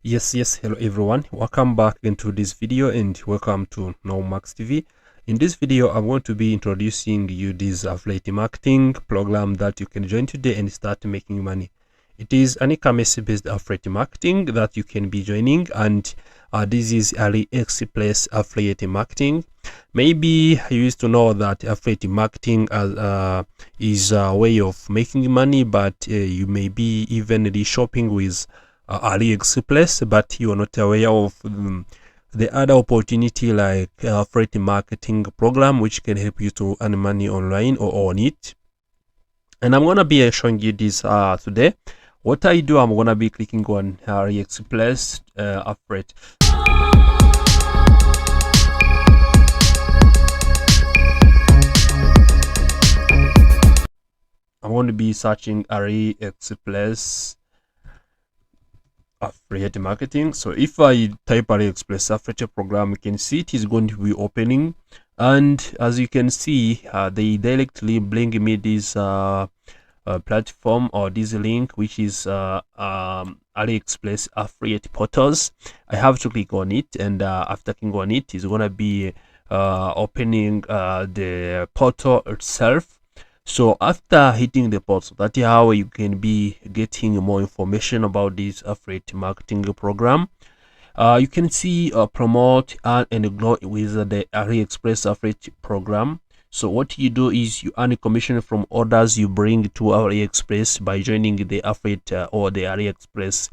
Yes, hello everyone. Welcome back into this video and welcome to Max TV. In this video, I'm going to be introducing you this affiliate marketing program that you can join today and start making money. It is an e-commerce based affiliate marketing that you can be joining, and this is AliExpress affiliate marketing. Maybe you used to know that affiliate marketing is a way of making money, but you may be even shopping with AliExpress, but you are not aware of the other opportunity like affiliate marketing program, which can help you to earn money online or on it. And I'm gonna be showing you this today. What I do, I'm gonna be clicking on AliExpress affiliate. I'm going to be searching AliExpress affiliate marketing. So if I type AliExpress affiliate program, you can see it is going to be opening, and as you can see, they directly bring me this platform or this link, which is AliExpress affiliate portals. I have to click on it, and after clicking on it, it's gonna be opening the portal itself. So after hitting the portal, that's how you can be getting more information about this affiliate marketing program. You can see promote and grow with the AliExpress affiliate program. So what you do is you earn a commission from orders you bring to AliExpress by joining the affiliate or the AliExpress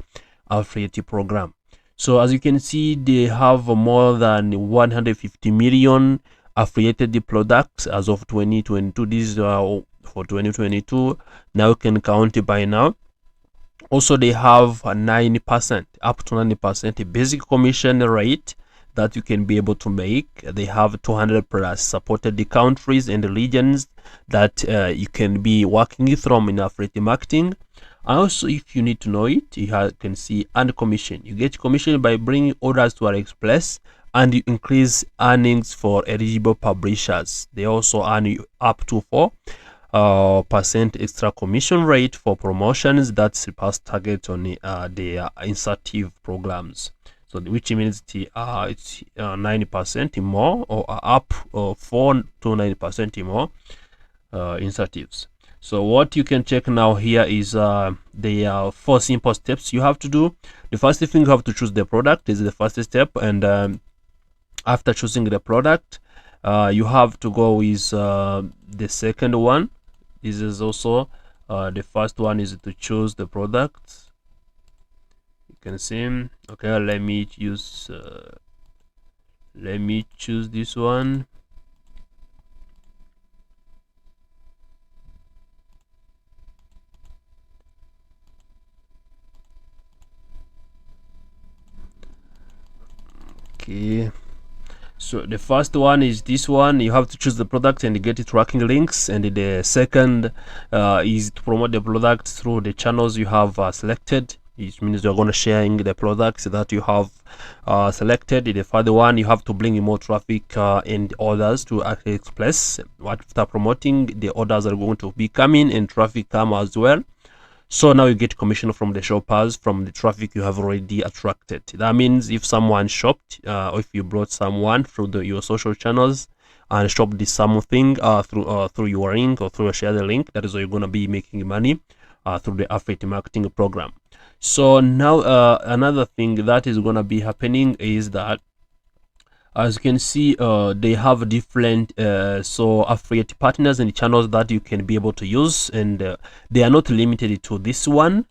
affiliate program. So as you can see, they have more than 150 million affiliated products as of 2022. This is for 2022. Now you can count it by now. Also, they have a 90% up to 90% basic commission rate that you can be able to make. They have 200 plus supported the countries and the regions that you can be working from in affiliate marketing. Also, if you need to know it, you can see earn commission. You get commission by bringing orders to AliExpress, and you increase earnings for eligible publishers. They also earn you up to 4% extra commission rate for promotions that surpass target on the incentive programs. So which means it's 90% more, or up 4 to 90% more incentives. So what you can check now here is the 4 simple steps you have to do. The first thing, you have to choose the product. Is the first step, and after choosing the product, you have to go with the second one. This is also the first one is to choose the product. You can see, okay, let me choose this one. Okay, so the first one is this one. You have to choose the product and get it tracking links, and the second is to promote the product through the channels you have selected. It means you're going to sharing the products that you have selected. The third one, you have to bring more traffic and orders to AliExpress. After promoting, the orders are going to be coming and traffic come as well. So now you get commission from the shoppers from the traffic you have already attracted. That means if someone shopped, or if you brought someone through your social channels and shopped this something through your link or through a shared link, that is how you're gonna be making money through the affiliate marketing program. So now another thing that is gonna be happening is that, as you can see, they have different so affiliate partners and channels that you can be able to use, and they are not limited to this one,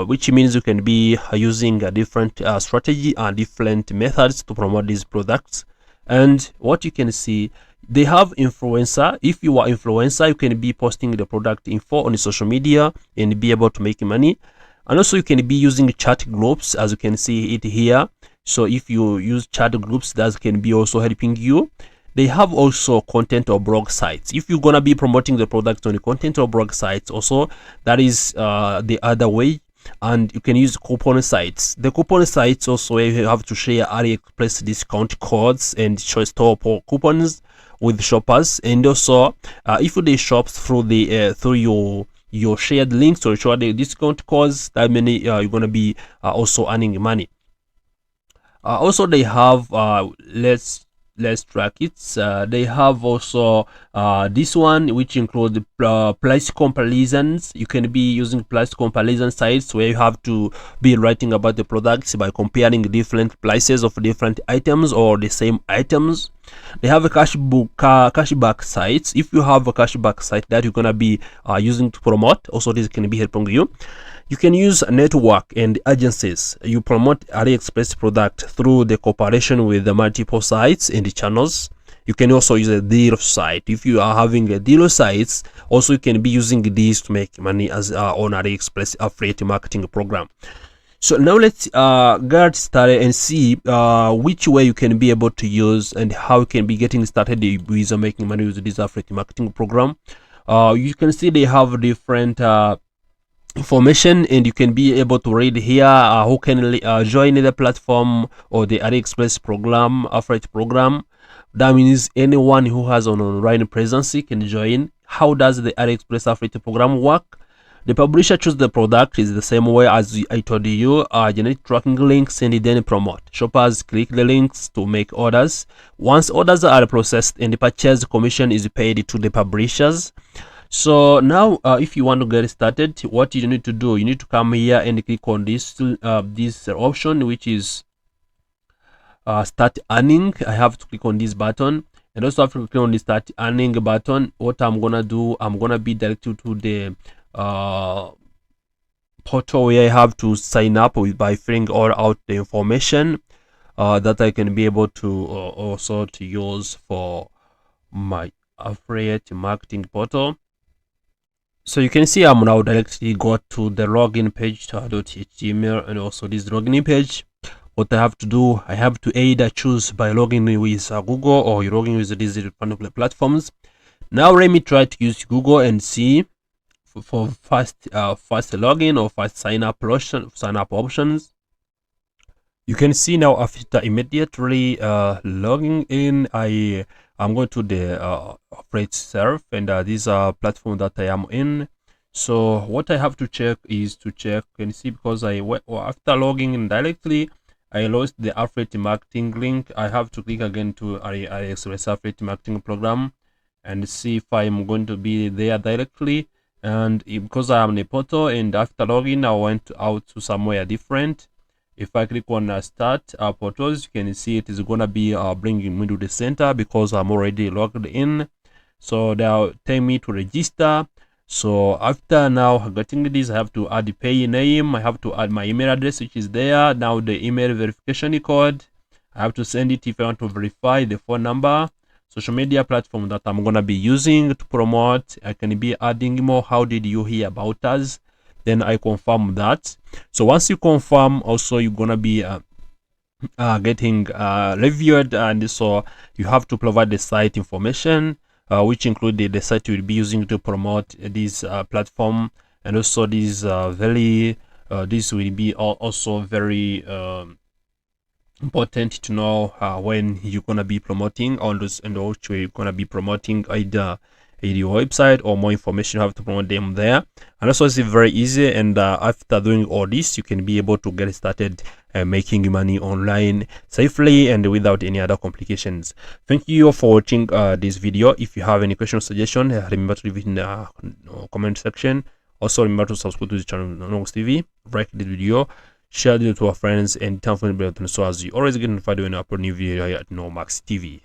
which means you can be using a different strategy and different methods to promote these products. And what you can see, they have influencer. If you are influencer, you can be posting the product info on the social media and be able to make money. And also you can be using chat groups, as you can see it here. So if you use chat groups, that can be also helping you. They have also content or blog sites. If you're gonna be promoting the product on the content or blog sites, also that is the other way. And you can use coupon sites. The coupon sites also, you have to share AliExpress discount codes and store coupons with shoppers. And also if they shop through the through your shared links or share the discount codes, that many you're gonna be also earning money. Also they have let's track it. They have also this one, which includes price comparisons. You can be using price comparison sites where you have to be writing about the products by comparing different prices of different items or the same items. They have a cashback sites. If you have a cashback site that you're gonna be using to promote, also this can be helping you. You can use a network and agencies. You promote AliExpress product through the cooperation with the multiple sites and channels. You can also use a deal site. If you are having a deal sites, also you can be using these to make money as on AliExpress affiliate marketing program. So now let's get started and see which way you can be able to use and how you can be getting started with making money with this affiliate marketing program. You can see they have different information, and you can be able to read here who can join the platform or the AliExpress program, affiliate program. That means anyone who has an online presence can join. How does the AliExpress affiliate program work? The publisher chooses the product is the same way as I told you. Generate tracking links and then promote. Shoppers click the links to make orders. Once orders are processed and the purchase commission is paid to the publishers. So now if you want to get started, what you need to do, you need to come here and click on this this option, which is start earning. I have to click on this button, and also have to click on the start earning button. What I'm gonna do, I'm gonna be directed to the portal where I have to sign up by filling all out the information that I can be able to also to use for my affiliate marketing portal. So you can see I'm now directly got to the login page .html, and also this login page. What I have to do, I have to either choose by logging with Google or you logging with these particular platforms. Now let me try to use Google and see for fast login or fast sign up options. You can see now after immediately logging in, I'm going to the affiliate serve, and these are platform that I am in. So what I have to check is to check, you can see, because after logging in directly, I lost the affiliate marketing link. I have to click again to AliExpress affiliate marketing program and see if I'm going to be there directly. And because I am in a portal, and after login, I went out to somewhere different. If I click on start portals, you can see it is gonna be bringing me to the center because I'm already logged in. So they'll tell me to register. So after now getting this, I have to add the pay name. I have to add my email address, which is there. Now the email verification code, I have to send it if I want to verify the phone number. Social media platform that I'm gonna be using to promote. I can be adding more. How did you hear about us? Then I confirm that. So once you confirm, also you're gonna be getting reviewed, and so you have to provide the site information, which include the site you will be using to promote this platform, and also this this will be also very important to know when you're gonna be promoting on those, and which way you're gonna be promoting either your website or more information. You have to promote them there. And also it's very easy, and after doing all this, you can be able to get started making money online safely and without any other complications. Thank you for watching this video. If you have any question or suggestion, remember to leave it in the comment section. Also remember to subscribe to the channel Nox TV, like this video, share it to our friends, and turn on the bell button so as you always get notified when I upload new video here at Nomax TV.